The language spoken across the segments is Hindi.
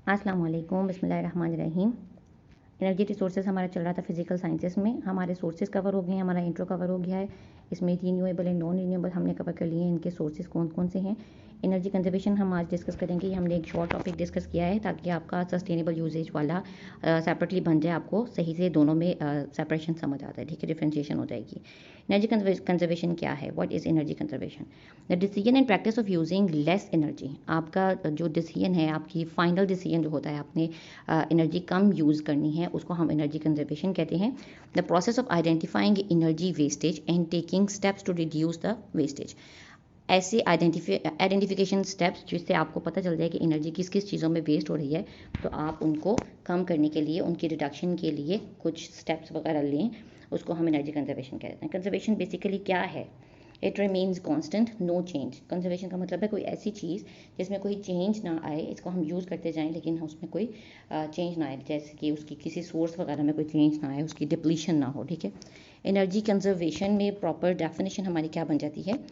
अस्सलाम वालेकुम, बिस्मिल्लाहिर्रहमानिर्रहीम। एनर्जी रिसोर्सेज हमारा चल रहा था फिजिकल साइंसेस में। हमारे सोर्सेज कवर हो गए हैं, हमारा इंट्रो कवर हो गया है। इसमें रीन्यूएबल एंड नॉन रीन्यूएबल हमने कवर कर लिए हैं। इनके सोर्सेज कौन कौन से हैं। एनर्जी कंजर्वेशन हम आज डिस्कस करेंगे। हमने एक शॉर्ट टॉपिक डिस्कस किया है ताकि आपका सस्टेनेबल यूजेज वाला सेपरेटली बन जाए, आपको सही से दोनों में सेपरेशन समझ आता है, ठीक है, डिफ्रेंशिएशन हो जाएगी। एनर्जी कंजर्वेशन क्या है? What is energy conservation? The decision and practice of using less energy. आपका जो डिसीजन है, आपकी फाइनल डिसीजन जो होता है, आपने एनर्जी कम यूज़ करनी है, उसको हम एनर्जी कंजर्वेशन कहते हैं। The process of identifying energy wastage and taking steps to reduce the wastage. ऐसे आइडेंटिफिकेशन स्टेप्स जिससे आपको पता चल जाए कि एनर्जी किस किस चीज़ों में वेस्ट हो रही है, तो आप उनको कम करने के लिए, उनकी रिडक्शन के लिए कुछ स्टेप्स वगैरह लें, उसको हम एनर्जी कंजर्वेशन कहते हैं। कंजर्वेशन बेसिकली क्या है? It remains constant, no change. Conservation का मतलब है कोई ऐसी चीज़ जिसमें कोई चेंज ना आए, इसको हम यूज़ करते जाएं लेकिन उसमें कोई चेंज ना आए, जैसे कि उसकी किसी सोर्स वगैरह में कोई चेंज ना आए, उसकी डिप्लीशन ना हो, ठीक है। एनर्जी कंजर्वेशन में प्रॉपर डेफिनेशन हमारी क्या बन जाती है?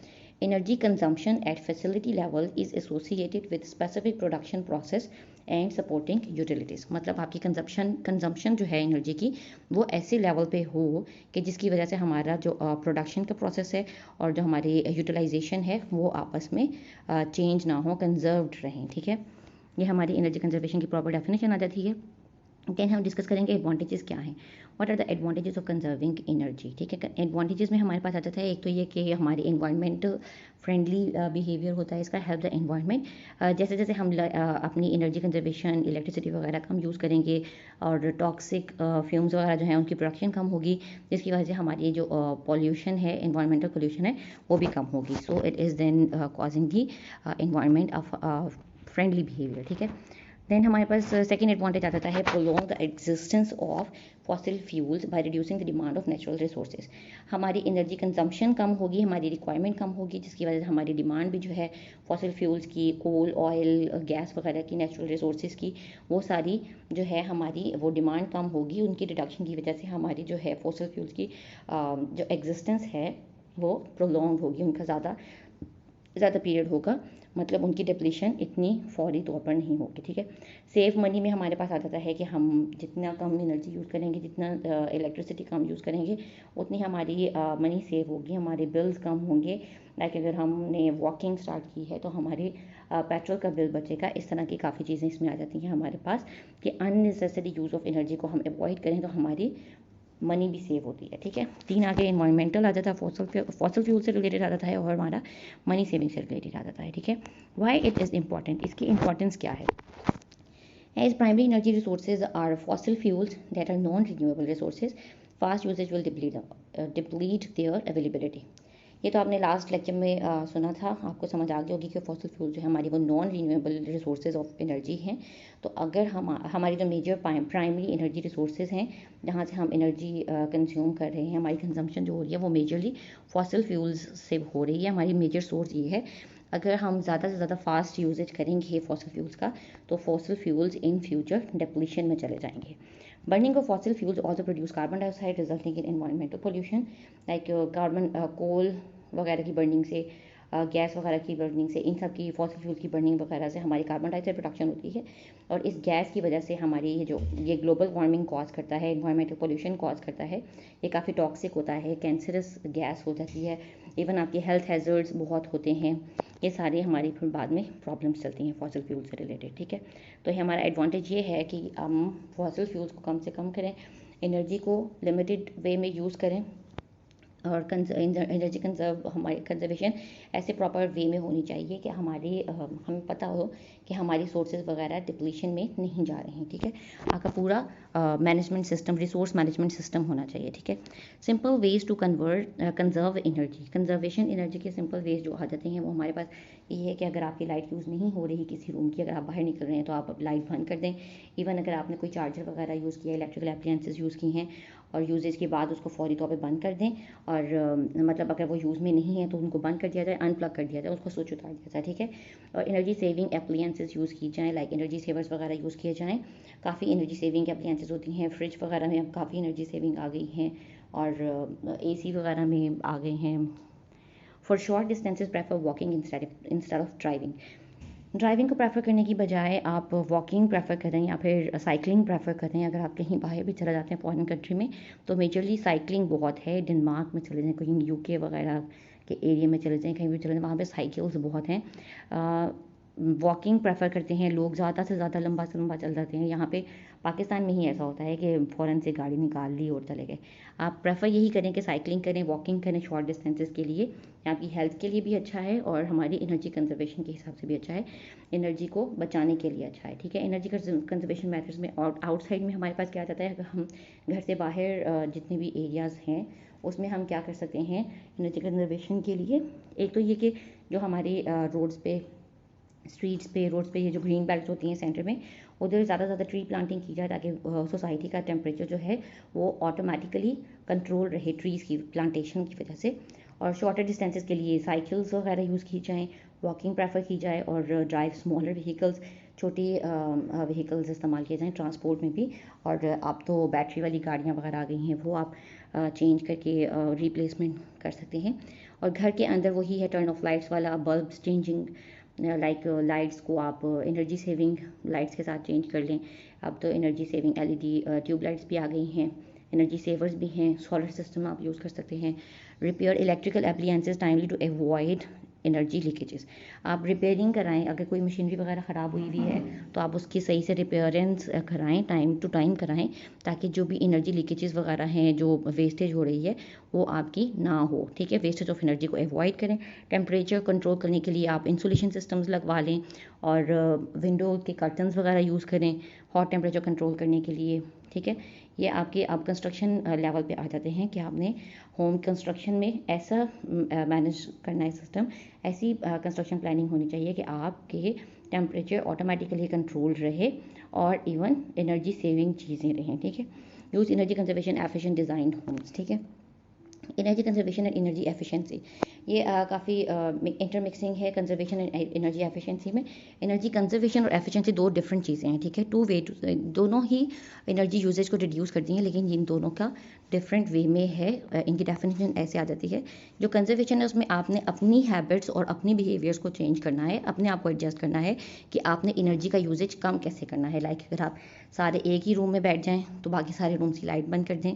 Energy consumption at facility level is associated with specific production process and supporting utilities. मतलब आपकी कंजम्पशन जो है एनर्जी की, वो ऐसे लेवल पे हो कि जिसकी वजह से हमारा जो प्रोडक्शन का प्रोसेस है और जो हमारी यूटिलाइजेशन है वो आपस में चेंज ना हो, कंजर्व्ड रहें, ठीक है। ये हमारी एनर्जी कंजर्वेशन की प्रॉपर डेफिनेशन आ जाती है। देन हम डिस्कस करेंगे एडवांटेजेस क्या हैं। What are the advantages of conserving energy, ठीक है। एडवांटेजेस में हमारे पास आ जाता है एक तो ये कि हमारे एनवायरनमेंट फ्रेंडली बिहेवियर होता है इसका, हेल्प द एनवायरनमेंट। जैसे जैसे हम अपनी एनर्जी कंजर्वेशन, इलेक्ट्रिसिटी वगैरह कम यूज़ करेंगे और टॉक्सिक फ्यूम्स वगैरह जो हैं उनकी प्रोडक्शन कम होगी, जिसकी वजह से हमारी जो पॉल्यूशन है, एनवायरमेंटल पॉल्यूशन है, वो भी कम होगी। So it is then causing the environment of friendly behaviour, ठीक है। देन हमारे पास सेकेंड एडवांटेज आ जाता है prolong the existence of fossil fuels by reducing the demand of natural resources. हमारी एनर्जी कंजम्पशन कम होगी, हमारी रिक्वायरमेंट कम होगी, जिसकी वजह से हमारी डिमांड भी जो है फॉसिल फ्यूल्स की, कोल, ऑयल, गैस वगैरह की, नेचुरल रिसोर्सेज की, वो सारी जो है हमारी वो डिमांड कम होगी। उनकी रिडक्शन की वजह से हमारी जो है फॉसिल फ्यूल्स की जो एग्जिस्टेंस है वो प्रोलॉन्ग होगी, उनका ज़्यादा पीरियड होगा, मतलब उनकी डिप्लीशन इतनी फौरी तौर पर नहीं होगी, ठीक है। सेव मनी में हमारे पास आ जाता है कि हम जितना कम एनर्जी यूज़ करेंगे, जितना इलेक्ट्रिसिटी कम यूज़ करेंगे, उतनी हमारी मनी सेव होगी, हमारे बिल्स कम होंगे। लाइक अगर हमने वॉकिंग स्टार्ट की है तो हमारे पेट्रोल का बिल बचेगा। इस तरह की काफ़ी चीज़ें इसमें आ जाती हैं हमारे पास कि अननेसेसरी यूज़ ऑफ एनर्जी को हम अवॉइड करें तो हमारी मनी भी सेव होती है, ठीक है। तीन आगे एनवायरमेंटल आ जाता है, फॉसल फ्यूल से रिलेटेड आ जाता है और हमारा मनी सेविंग से रिलेटेड आ जाता है, ठीक है। वाई इट इज़ इंपॉर्टेंट, इसकी इंपॉर्टेंस क्या है? As primary energy resources are fossil fuels that are non renewable resources, fast usages will deplete their availability. ये तो आपने लास्ट लेक्चर में सुना था, आपको समझ आ गई होगी कि फॉसिल फ्यूल जो है हमारी वो non renewable resources of energy हैं। तो अगर हमारी जो मेजर प्राइमरी एनर्जी रिसोर्सेज हैं जहाँ से हम एनर्जी कंज्यूम कर रहे हैं, हमारी कंजम्पशन जो हो रही है वो मेजरली फॉसिल फ्यूल्स से हो रही है। हमारी मेजर सोर्स ये है। अगर हम ज़्यादा से ज़्यादा फास्ट यूजेज करेंगे फॉसिल फ्यूल्स का, तो fossil fuels in future depletion में चले जाएंगे। Burning of fossil fuels also produce carbon dioxide resulting in environmental pollution, like कोल वगैरह की बर्निंग से, गैस वगैरह की बर्निंग से, इन सब की फॉसिल फ्यूल की बर्निंग वगैरह से हमारी कार्बन डाइऑक्साइड प्रोडक्शन होती है और इस गैस की वजह से हमारी ये ग्लोबल वार्मिंग कॉज करता है, एनवायरमेंटल पोल्यूशन कॉज करता है। ये काफ़ी टॉक्सिक होता है, कैंसरस गैस हो जाती है, इवन आपके हेल्थ हैजर्ड्स बहुत होते हैं। ये सारी हमारी फिर बाद में प्रॉब्लम्स चलती हैं फॉसिल फ्यूल से रिलेटेड, ठीक है। तो हमारा एडवांटेज ये है कि हम फॉसिल फ्यूल्स को कम से कम करें, एनर्जी को लिमिटेड वे में यूज़ करें और एनर्जी कंजर्व, हमारी कंजर्वेशन ऐसे प्रॉपर वे में होनी चाहिए कि हमें पता हो कि हमारी सोर्सेज वगैरह डिप्लीशन में नहीं जा रहे हैं, ठीक है। आपका पूरा management system, resource management system होना चाहिए, ठीक है। Simple ways to conserve energy, conservation energy के सिंपल वेज जो आ जाते हैं वो हमारे पास ये है कि अगर आपकी लाइट यूज़ नहीं हो रही किसी रूम की, अगर आप बाहर निकल रहे हैं तो आप लाइट बंद कर दें। इवन अगर आपने कोई चार्जर वगैरह यूज़ किया, इलेक्ट्रिकल एप्लायंसेस यूज़ की हैं और यूजेज के बाद उसको फौरी तौर पे बंद कर दें, और मतलब अगर वो यूज़ में नहीं है तो उनको बंद कर दिया जाए, अनप्लग कर दिया जाए, उसको स्विच उतार दिया जाए, ठीक है। और एनर्जी सेविंग एप्लायंसेस यूज़ की जाएँ, लाइक एनर्जी सेवर्स वगैरह यूज़ किए जाएँ। काफ़ी एनर्जी सेविंग एप्लायंसेस होती हैं, फ्रिज वगैरह में अब काफ़ी एनर्जी सेविंग आ गई हैं और AC वगैरह में आ गए हैं। For short distances prefer walking instead of driving. Driving को प्रेफर करने की बजाय आप वॉकिंग प्रेफर करें या फिर साइकिलिंग प्रेफर करें। अगर आप कहीं बाहर भी चला जाते हैं फॉरेन कंट्री में, तो मेजरली साइकिलिंग बहुत है। डेनमार्क में चले जाएँ, कहीं यूके वगैरह के एरिया में चले जाएँ, कहीं भी चले जाएँ, वहाँ पे साइकिल्स बहुत हैं। वॉकिंग प्रेफर करते हैं लोग, ज़्यादा से ज़्यादा लंबा से लंबा चल जाते हैं। यहाँ पे पाकिस्तान में ही ऐसा होता है कि फ़ौरन से गाड़ी निकाल ली और चले गए। आप प्रेफर यही करें कि साइकिलिंग करें, वॉकिंग करें शॉर्ट डिस्टेंसेस के लिए। ये आपकी हेल्थ के लिए भी अच्छा है और हमारी एनर्जी कंजर्वेशन के हिसाब से भी अच्छा है, एनर्जी को बचाने के लिए अच्छा है, ठीक है। एनर्जी कंजर्वेशन मेथड्स में और आउटसाइड में हमारे पास क्या जाता है, अगर हम घर से बाहर जितने भी एरियाज़ हैं उसमें हम क्या कर सकते हैं एनर्जी कंजर्वेशन के लिए। एक तो ये कि जो हमारे रोड्स पे, स्ट्रीट्स पे, रोड्स पे ये जो ग्रीन बेल्ट होती हैं सेंटर में, उधर ज़्यादा से ज़्यादा ट्री प्लांटिंग की जाए ताकि सोसाइटी का टेम्परेचर जो है वो ऑटोमेटिकली कंट्रोल रहे ट्रीज़ की प्लांटेशन की वजह से। और शॉर्टर डिस्टेंसेस के लिए साइकिल्स वगैरह यूज़ की जाएँ, वॉकिंग प्रेफर की जाए और ड्राइव स्मॉलर व्हीकल्स, छोटी व्हीकल्स इस्तेमाल किए जाएँ ट्रांसपोर्ट में भी। और अब तो बैटरी वाली गाड़ियाँ वगैरह आ गई हैं, वो आप चेंज करके रिप्लेसमेंट कर सकते हैं। और घर के अंदर वही है टर्न ऑफ लाइट्स वाला, बल्ब्स चेंजिंग, लाइक लाइट्स को आप एनर्जी सेविंग लाइट्स के साथ चेंज कर लें। अब तो energy saving LED tube lights भी आ गई हैं, एनर्जी सेवर्स भी हैं, सोलर सिस्टम आप यूज़ कर सकते हैं। Repair electrical appliances timely to avoid energy leakages. आप रिपेयरिंग कराएं, अगर कोई मशीनरी वगैरह ख़राब हुई हुई है तो आप उसकी सही से रिपेयरेंस कराएं, टाइम टू टाइम कराएं, ताकि जो भी एनर्जी लीकेजेस वगैरह हैं, जो वेस्टेज हो रही है वो आपकी ना हो, ठीक है। वेस्टेज ऑफ एनर्जी को अवॉइड करें। टेम्परेचर कंट्रोल करने के लिए आप इंसुलेशन सिस्टम्स लगवा लें और विंडो के कर्टन्स वगैरह यूज़ करें हॉट टेम्परेचर कंट्रोल करने के लिए, ठीक है। ये आपके आप कंस्ट्रक्शन लेवल पे आ जाते हैं कि आपने होम कंस्ट्रक्शन में ऐसा मैनेज करना है सिस्टम, ऐसी कंस्ट्रक्शन प्लानिंग होनी चाहिए कि आपके टेम्परेचर ऑटोमेटिकली कंट्रोल रहे और इवन एनर्जी सेविंग चीज़ें रहें, ठीक है। Use energy conservation efficient design homes, ठीक है। Energy conservation and energy efficiency, ये काफ़ी इंटरमिक्सिंग है कंजर्वेशन एंड एनर्जी एफिशिएंसी में। एनर्जी कंजर्वेशन और एफिशिएंसी दो डिफरेंट चीज़ें हैं, ठीक है। टू वे, दोनों ही एनर्जी यूजेज को रिड्यूस करती हैं, लेकिन इन दोनों का डिफरेंट वे में है। इनकी डेफिनेशन ऐसे आ जाती है, जो कंजर्वेशन है उसमें आपने अपनी हैबिट्स और अपनी बिहेवियर्स को चेंज करना है, अपने आप को एडजस्ट करना है कि आपने एनर्जी का यूजेज कम कैसे करना है। लाइक अगर आप सारे एक ही रूम में बैठ जाएँ तो बाकी सारे रूम्स की लाइट बंद कर दें।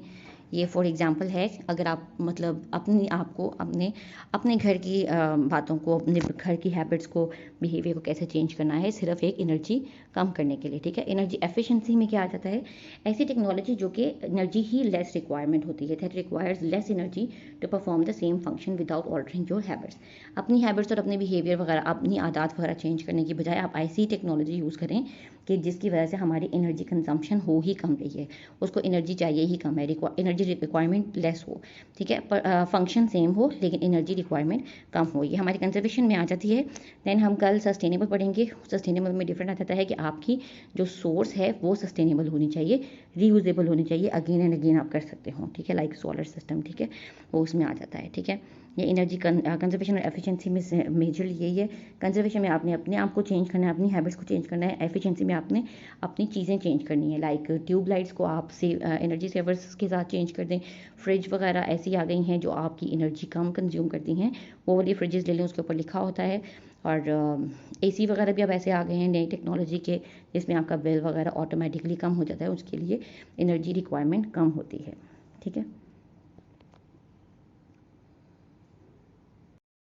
ये फॉर एग्जांपल है। अगर आप मतलब अपनी आप को अपने घर की बातों को, अपने घर की हैबिट्स को, बिहेवियर को कैसे चेंज करना है, सिर्फ एक एनर्जी कम करने के लिए, ठीक है। एनर्जी एफिशिएंसी में क्या आ जाता है, ऐसी टेक्नोलॉजी जो कि एनर्जी ही लेस रिक्वायरमेंट होती है, that requires less energy to perform the same function without altering your habits. अपनी हैबिट्स और अपने बिहेवियर वगैरह, अपनी आदत वगैरह चेंज करने की बजाय आप ऐसी टेक्नोलॉजी यूज़ करें कि जिसकी वजह से हमारी एनर्जी कंजम्पशन हो ही कम रही है, उसको एनर्जी चाहिए ही कम है, एनर्जी रिक्वायरमेंट लेस हो, ठीक है। पर फंक्शन सेम हो लेकिन एनर्जी रिक्वायरमेंट कम हो, ये हमारी कंजर्वेशन में आ जाती है। देन हम कल सस्टेनेबल पढ़ेंगे। सस्टेनेबल में डिफरेंट आ जाता है कि आपकी जो सोर्स है वो सस्टेनेबल होनी चाहिए, रीयूजेबल होनी चाहिए, अगेन एंड अगेन आप कर सकते हो, ठीक है। लाइक सोलर सिस्टम, ठीक है, वो उसमें आ जाता है, ठीक है। ये एनर्जी कंजर्वेशन और एफिशिएंसी में मेजरली यही है। कंजर्वेशन में आपने अपने आप को चेंज करना है, अपनी हैबिट्स को चेंज करना है। एफिशिएंसी में आपने अपनी चीज़ें चेंज करनी है, लाइक ट्यूब लाइट्स को आप एनर्जी सेवर्स के साथ चेंज कर दें। फ्रिज वगैरह ऐसी आ गई हैं जो आपकी एनर्जी कम कंज्यूम करती हैं, वो वाली फ्रिजेस ले लें, उसके ऊपर लिखा होता है। और एसी वगैरह भी अब ऐसे आ गए हैं नई टेक्नोलॉजी के, जिसमें आपका बिल वगैरह ऑटोमेटिकली कम हो जाता है, उसके लिए एनर्जी रिक्वायरमेंट कम होती है, ठीक है।